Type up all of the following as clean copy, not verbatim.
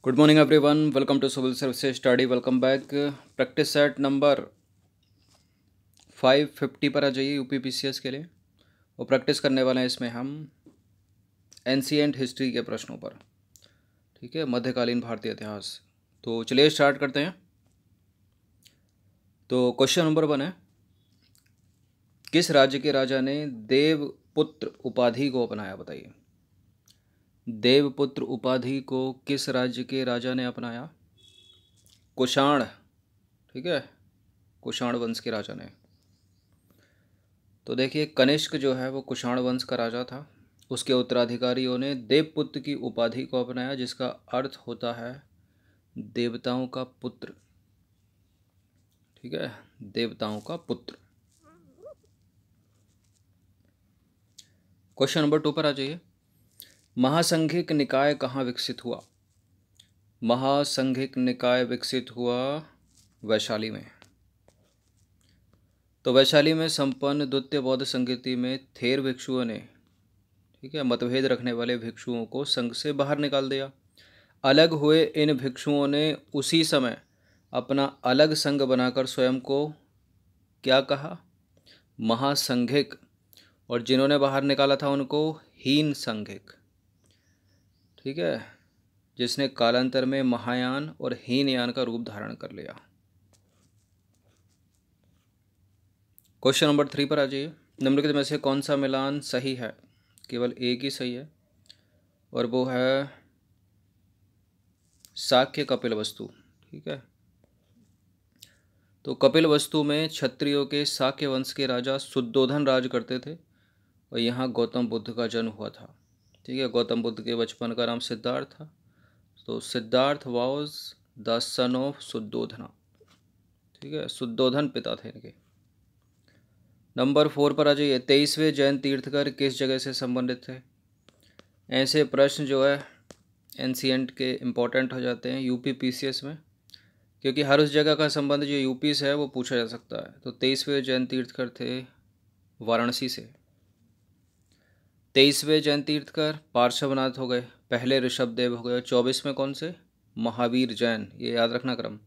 Good morning everyone, welcome to civil services study. Welcome back. Practice set number 550 पर आ जाइए UPPCS के लिए। और प्रैक्टिस करने वाले हैं इसमें हम एंशिएंट हिस्ट्री के प्रश्नों पर। ठीक है, मध्यकालीन भारतीय इतिहास। तो चलिए स्टार्ट करते हैं। तो क्वेश्चन नंबर 1 है, किस राज्य के राजा ने देवपुत्र उपाधि को अपनाया? बताइए, देवपुत्र उपाधि को किस राज्य के राजा ने अपनाया? कुषाण। ठीक है, कुषाण वंश के राजा ने। तो देखिए, कनिष्क जो है वो कुषाण वंश का राजा था। उसके उत्तराधिकारियों ने देवपुत्र की उपाधि को अपनाया, जिसका अर्थ होता है देवताओं का पुत्र। ठीक है, देवताओं का पुत्र। क्वेश्चन नंबर 2 पर आ जाइए। महासंघिक निकाय कहाँ विकसित हुआ? महासंघिक निकाय विकसित हुआ वैशाली में। तो वैशाली में संपन्न द्वितीय बौद्ध संगीति में थेर भिक्षुओं ने, ठीक है, मतभेद रखने वाले भिक्षुओं को संघ से बाहर निकाल दिया। अलग हुए इन भिक्षुओं ने उसी समय अपना अलग संघ बनाकर स्वयं को क्या कहा? महासंघिक। और जिन्होंने बाहर निकाला था उनको हीन संघिक। ठीक है, जिसने कालांतर में महायान और हीनयान का रूप धारण कर लिया। क्वेश्चन नंबर 3 पर आ जाइए। निम्नलिखित में से कौन सा मिलान सही है? केवल एक ही सही है, और वो है शाक्य कपिलवस्तु। ठीक है, तो कपिलवस्तु में क्षत्रियों के शाक्य वंश के राजा शुद्धोधन राज करते थे, और यहाँ गौतम बुद्ध का जन्म हुआ था। ठीक है, गौतम बुद्ध के बचपन का नाम सिद्धार्थ था। तो Siddhartha was the son of Shuddhodhana. ठीक है, शुद्धोधन पिता थे इनके। नंबर 4 पर आ जाइए। 23वें जैन तीर्थकर किस जगह से संबंधित थे? ऐसे प्रश्न जो है एंशिएंट के इम्पोर्टेंट हो जाते हैं यूपी पीसीएस में, क्योंकि हर उस जगह का संबंध जो यूपी से है वो पूछा जा सकता है। तो 23वें जैन तीर्थकर थे वाराणसी से। 23वें जैन तीर्थकर पार्श्वनाथ हो गए, पहले ऋषभदेव हो गए। 24वें कौन से? महावीर जैन। ये याद रखना क्रम।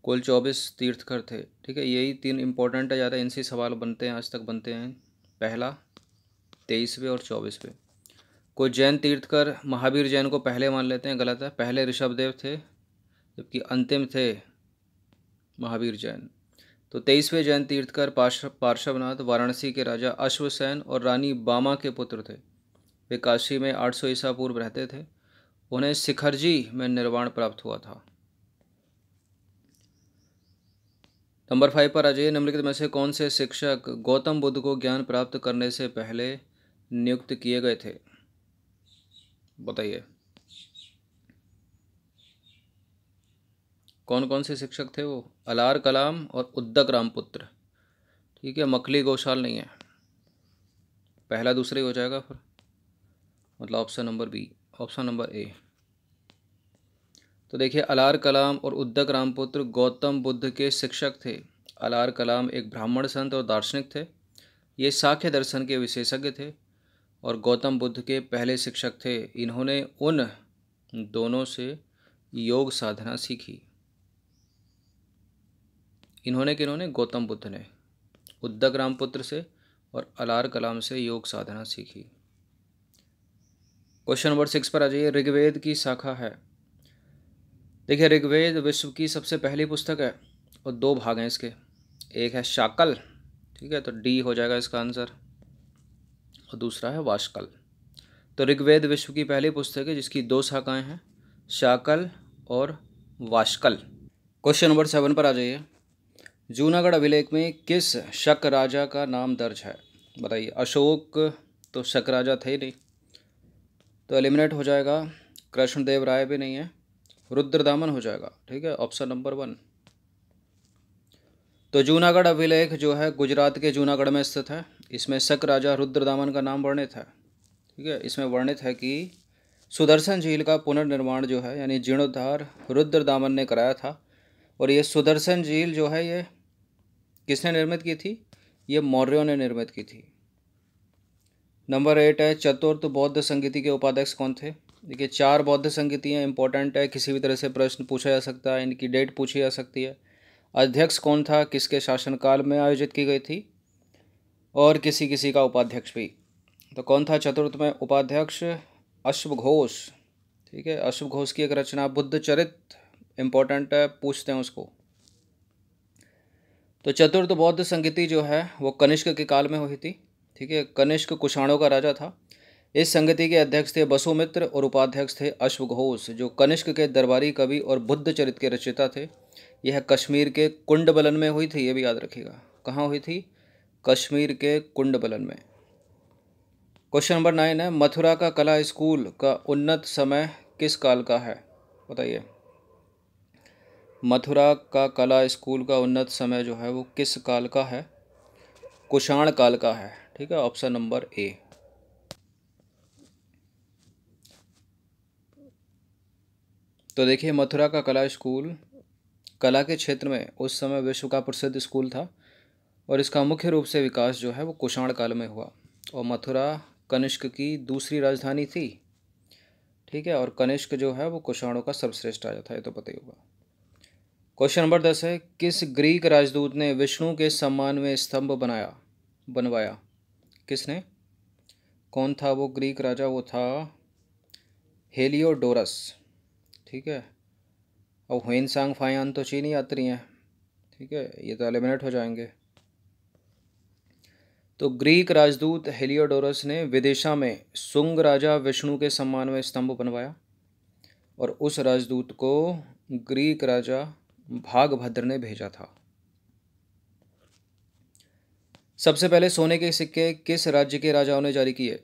कुल 24 तीर्थकर थे। ठीक है, यही 3 इंपॉर्टेंट है, ज़्यादा इनसे सवाल बनते हैं, आज तक बनते हैं। पहला 23वें और 24वें। कोई जैन तीर्थकर महावीर जैन को पहले मान लेते हैं, गलत है। पहले ऋषभदेव थे, जबकि अंतिम थे महावीर जैन। तो 23वें जैन तीर्थकर पार्श्वनाथ वाराणसी के राजा अश्वसेन और रानी बामा के पुत्र थे। वे काशी में 800 ईसा पूर्व रहते थे। उन्हें शिखरजी में निर्वाण प्राप्त हुआ था। नंबर 5 पर आ जाइए। निम्नलिखित में से कौन से शिक्षक गौतम बुद्ध को ज्ञान प्राप्त करने से पहले नियुक्त किए गए थे? बताइए, कौन कौन से शिक्षक थे वो? अलार कलाम और उद्दक रामपुत्र। ठीक है, मखली घोषाल नहीं है। पहला दूसरा ही हो जाएगा फिर, मतलब option number B, option number A. तो देखिए, अलार कलाम और उद्दक रामपुत्र गौतम बुद्ध के शिक्षक थे। अलार कलाम एक ब्राह्मण संत और दार्शनिक थे। ये सांख्य दर्शन के विशेषज्ञ थे और गौतम बुद्ध के पहले शिक्षक थे। इन्होंने उन दोनों से योग साधना सीखी। इन्होंने किन्होंने? गौतम बुद्ध ने उद्दक रामपुत्र से और अलार कलाम से योग साधना सीखी। क्वेश्चन नंबर 6 पर आ जाइए। ऋग्वेद की शाखा है। देखिए, ऋग्वेद विश्व की सबसे पहली पुस्तक है और 2 भाग हैं इसके। एक है शाकल, ठीक है, तो डी हो जाएगा इसका आंसर, और दूसरा है वाशकल। तो ऋग्वेद विश्व की पहली पुस्तक है जिसकी 2 शाखाएं हैं, शाकल और वाशकल। क्वेश्चन नंबर 7 पर आ जाइए। जूनागढ़ अभिलेख में किस शक राजा का नाम दर्ज है? बताइए। अशोक तो शक राजा थे ही नहीं, तो एलिमिनेट हो जाएगा। कृष्णदेव राय भी नहीं है, रुद्रदामन हो जाएगा। ठीक है, ऑप्शन नंबर 1। तो जूनागढ़ अभिलेख जो है गुजरात के जूनागढ़ में स्थित है। इसमें शक राजा रुद्रदामन का नाम वर्णित है। ठीक है, इसमें वर्णित है कि सुदर्शन झील का पुनर्निर्माण जो है, यानी जीर्णोद्धार, रुद्रदामन ने कराया था। और ये सुदर्शन झील जो है ये किसने निर्मित की थी? ये मौर्यों ने निर्मित की थी। नंबर 8 है, चतुर्थ बौद्ध संगीति के उपाध्यक्ष कौन थे? देखिए 4 बौद्ध संगीतियाँ इंपॉर्टेंट है, किसी भी तरह से प्रश्न पूछा जा सकता है, इनकी डेट पूछी जा सकती है। अध्यक्ष कौन था, किसके शासनकाल में आयोजित की गई थी, और किसी किसी का उपाध्यक्ष भी। तो कौन था चतुर्थ में उपाध्यक्ष, अश्वघोष। ठीक है, अश्वघोष की एक रचना बुद्ध चरित इम्पोर्टेंट है, पूछते हैं उसको। तो चतुर्थ बौद्ध संगीति जो है वो कनिष्क के काल में हुई थी। ठीक है, कनिष्क कुषाणों का राजा था। इस संगीति के अध्यक्ष थे वसुमित्र और उपाध्यक्ष थे अश्वघोष, जो कनिष्क के दरबारी कवि और बुद्ध चरित के रचयिता थे। यह कश्मीर के कुंडबलन में हुई थी, ये भी याद रखिएगा। कहाँ हुई थी? कश्मीर के कुंडबलन में। क्वेश्चन नंबर 9 है, मथुरा का कला स्कूल का उन्नत समय किस काल का है? बताइए। मथुरा का कला स्कूल का उन्नत समय जो है वो किस काल का है? कुषाण काल का है। ठीक है, ऑप्शन नंबर ए। तो देखिए, मथुरा का कला स्कूल कला के क्षेत्र में उस समय विश्व का प्रसिद्ध स्कूल था, और इसका मुख्य रूप से विकास जो है वो कुषाण काल में हुआ। और मथुरा कनिष्क की दूसरी राजधानी थी। ठीक है, और कनिष्क जो है वो कुषाणों का सर्वश्रेष्ठ राजा था, ये तो पता ही होगा। क्वेश्चन नंबर 10 है, किस ग्रीक राजदूत ने विष्णु के सम्मान में स्तंभ बनवाया? किसने? कौन था वो ग्रीक राजा? वो था हेलियोडोरस। ठीक है, और ह्वेनसांग फायान तो चीनी यात्री हैं। ठीक है, ये तो एलिमिनेट हो जाएंगे। तो ग्रीक राजदूत हेलियोडोरस ने विदिशा में शुंग राजा विष्णु के सम्मान में स्तंभ बनवाया, और उस राजदूत को ग्रीक राजा भागभद्र ने भेजा था। सबसे पहले सोने के सिक्के किस राज्य के राजाओं ने जारी किए?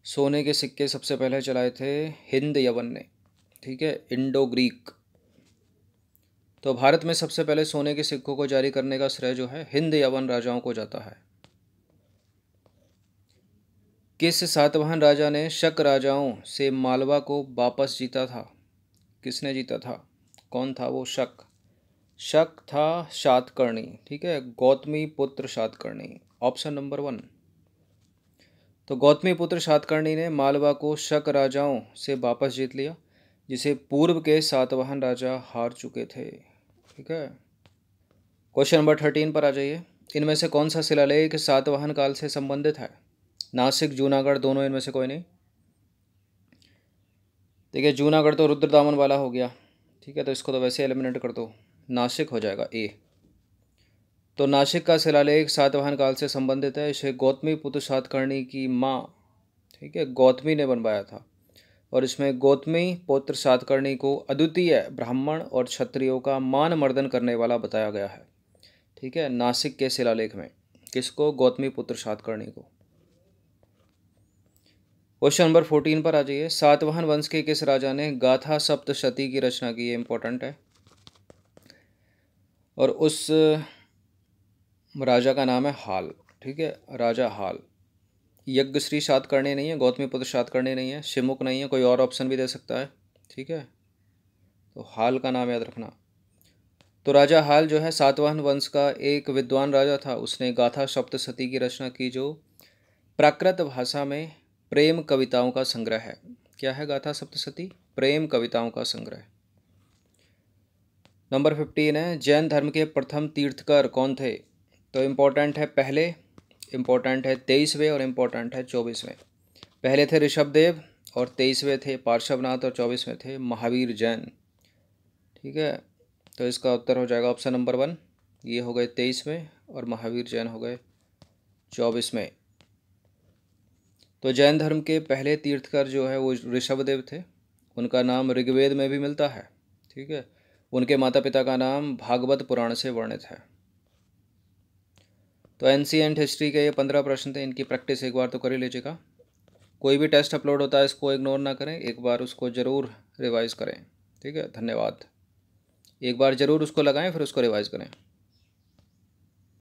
सोने के सिक्के सबसे पहले चलाए थे हिंद यवन ने। ठीक है, इंडो ग्रीक। तो भारत में सबसे पहले सोने के सिक्कों को जारी करने का श्रेय जो है हिंद यवन राजाओं को जाता है। किस सातवाहन राजा ने शक राजाओं से मालवा को वापस जीता था? किसने जीता था? कौन था वो शक? शक था सातकर्णी। ठीक है, गौतमी पुत्र सातकर्णी, ऑप्शन नंबर 1। तो गौतमी पुत्र सातकर्णी ने मालवा को शक राजाओं से वापस जीत लिया, जिसे पूर्व के सातवाहन राजा हार चुके थे। ठीक है, क्वेश्चन नंबर 13 पर आ जाइए। इनमें से कौन सा शिलालेख सातवाहन काल से संबंधित है? नासिक, जूनागढ़, दोनों इनमें से कोई नहीं। देखिए, जूनागढ़ तो रुद्रदामन वाला हो गया। ठीक है, तो इसको तो वैसे एलिमिनेट कर दो, नासिक हो जाएगा ए। तो नासिक का शिलालेख सातवाहन काल से संबंधित है। इसे गौतमी पुत्र सातकर्णी की माँ, ठीक है, गौतमी ने बनवाया था, और इसमें गौतमी पुत्र सातकर्णी को अद्वितीय ब्राह्मण और क्षत्रियों का मान मर्दन करने वाला बताया गया है। ठीक है, नासिक के शिलालेख में। किसको? गौतमी पुत्र सातकर्णी को। क्वेश्चन नंबर 14 पर आ जाइए। सातवाहन वंश के किस राजा ने गाथा सप्तशती की रचना की? ये इंपॉर्टेंट है, और उस राजा का नाम है हाल। ठीक है, राजा हाल। यज्ञश्री सातकर्णी नहीं है, गौतमी पुत्र सातकर्णी नहीं है, शिमुक नहीं है, कोई और ऑप्शन भी दे सकता है। ठीक है, तो हाल का नाम याद रखना। तो राजा हाल जो है सातवाहन वंश का एक विद्वान राजा था। उसने गाथा सप्तशती की रचना की, जो प्राकृत भाषा में प्रेम कविताओं का संग्रह है। क्या है गाथा सप्तशती? प्रेम कविताओं का संग्रह। नंबर 15 है, जैन धर्म के प्रथम तीर्थकर कौन थे? तो इम्पोर्टेंट है पहले, इम्पोर्टेंट है 23वें, और इम्पोर्टेंट है 24वें। पहले थे ऋषभदेव, और 23वें थे पार्श्वनाथ, और 24वें थे महावीर जैन। ठीक है, तो इसका उत्तर हो जाएगा ऑप्शन नंबर 1। ये हो गए 23वें, और महावीर जैन हो गए 24वें। तो जैन धर्म के पहले तीर्थकर जो है वो ऋषभदेव थे। उनका नाम ऋग्वेद में भी मिलता है। ठीक है, उनके माता पिता का नाम भागवत पुराण से वर्णित है। तो एंशिएंट हिस्ट्री के ये 15 प्रश्न थे, इनकी प्रैक्टिस एक बार तो कर ही लीजिएगा। कोई भी टेस्ट अपलोड होता है इसको इग्नोर ना करें, एक बार उसको ज़रूर रिवाइज़ करें। ठीक है, धन्यवाद। एक बार ज़रूर उसको लगाएं, फिर उसको रिवाइज़ करें।